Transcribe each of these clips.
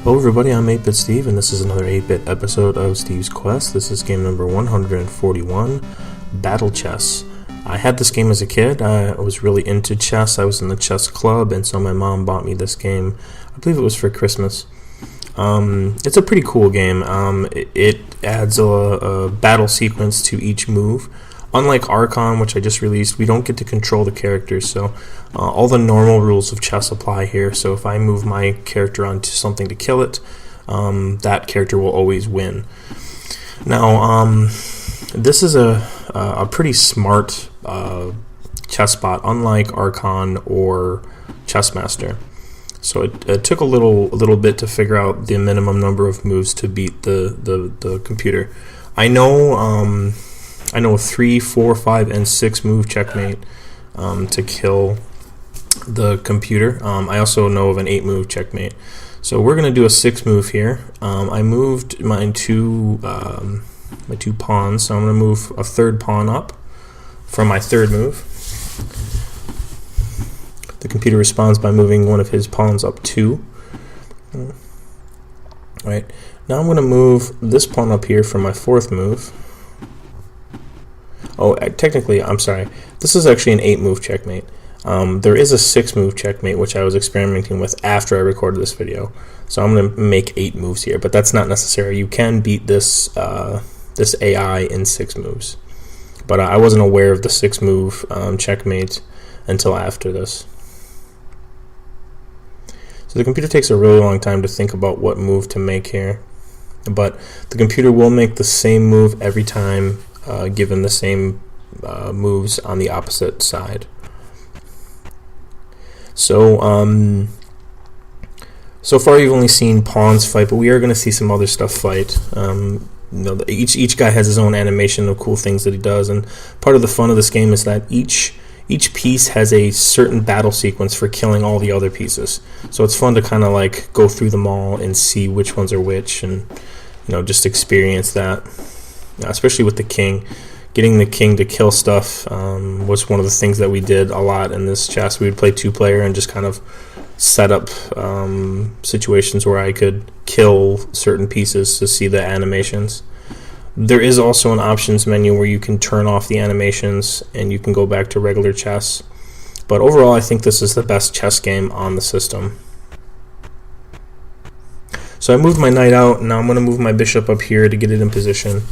Hello everybody, I'm 8-Bit Steve, and this is another 8-Bit episode of Steve's Quest. This is game number 141, Battle Chess. I had this game as a kid. I was really into chess. I was in the chess club, and so my mom bought me this game. I believe it was for Christmas. It's a pretty cool game. It adds a battle sequence to each move. Unlike Archon, which I just released, we don't get to control the characters, so all the normal rules of chess apply here. So if I move my character onto something to kill it, that character will always win. Now, this is a pretty smart chess bot, unlike Archon or Chessmaster. So it took a little bit to figure out the minimum number of moves to beat the computer. I know a 3, 4, 5, and 6 move checkmate to kill the computer. I also know of an 8 move checkmate. So we're going to do a 6 move here. I moved my two pawns, so I'm going to move a third pawn up from my third move. The computer responds by moving one of his pawns up 2. Right. Now I'm going to move this pawn up here for my fourth move. Oh, technically, I'm sorry. This is actually an 8 move checkmate. There is a 6 move checkmate, which I was experimenting with after I recorded this video. So I'm going to make 8 moves here, but that's not necessary. You can beat this this AI in 6 moves. But I wasn't aware of the 6 move checkmate until after this. So the computer takes a really long time to think about what move to make here. But the computer will make the same move every time, given the same moves on the opposite side. So, so far you've only seen pawns fight, but we are going to see some other stuff fight. Each guy has his own animation of cool things that he does, and part of the fun of this game is that each piece has a certain battle sequence for killing all the other pieces. So it's fun to kind of like go through them all and see which ones are which, and just experience that. Especially with the king. Getting the king to kill stuff was one of the things that we did a lot in this chess. We would play 2-player and just kind of set up situations where I could kill certain pieces to see the animations. There is also an options menu where you can turn off the animations and you can go back to regular chess. But overall, I think this is the best chess game on the system. So I moved my knight out, and now I'm going to move my bishop up here to get it in position.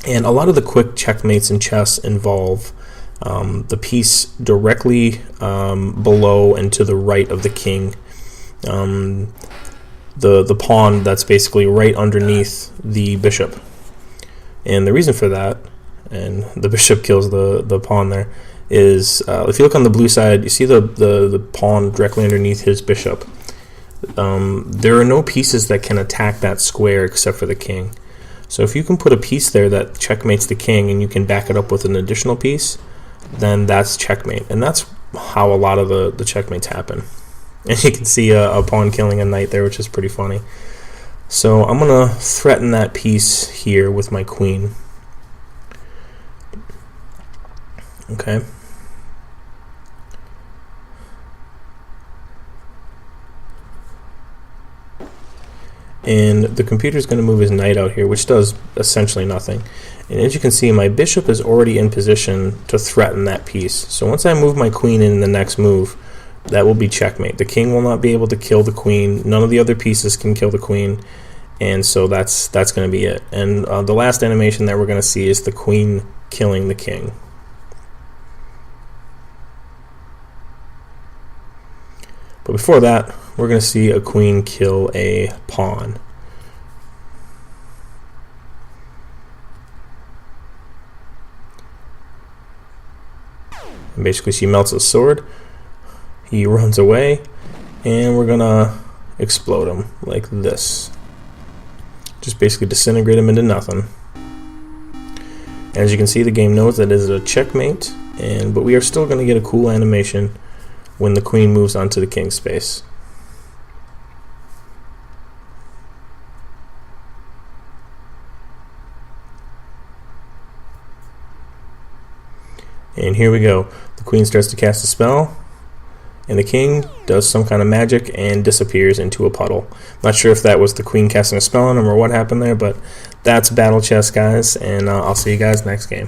And a lot of the quick checkmates in chess involve the piece directly below and to the right of the king. The pawn that's basically right underneath the bishop. And the reason for that, and the bishop kills the pawn there, is if you look on the blue side, you see the pawn directly underneath his bishop. There are no pieces that can attack that square except for the king. So if you can put a piece there that checkmates the king and you can back it up with an additional piece, then that's checkmate. And that's how a lot of the checkmates happen. And you can see a pawn killing a knight there, which is pretty funny. So I'm going to threaten that piece here with my queen. Okay. And the computer is going to move his knight out here, which does essentially nothing. And as you can see, my bishop is already in position to threaten that piece. So once I move my queen in the next move, that will be checkmate. The king will not be able to kill the queen. None of the other pieces can kill the queen. And so that's going to be it. And the last animation that we're going to see is the queen killing the king. But before that, we're going to see a queen kill a pawn. And basically she melts his sword, he runs away, and we're going to explode him like this. Just basically disintegrate him into nothing. As you can see, the game knows that it is a checkmate, but we are still going to get a cool animation when the queen moves onto the king's space. And here we go. The queen starts to cast a spell, and the king does some kind of magic and disappears into a puddle. Not sure if that was the queen casting a spell on him or what happened there, but that's Battle Chess, guys, and I'll see you guys next game.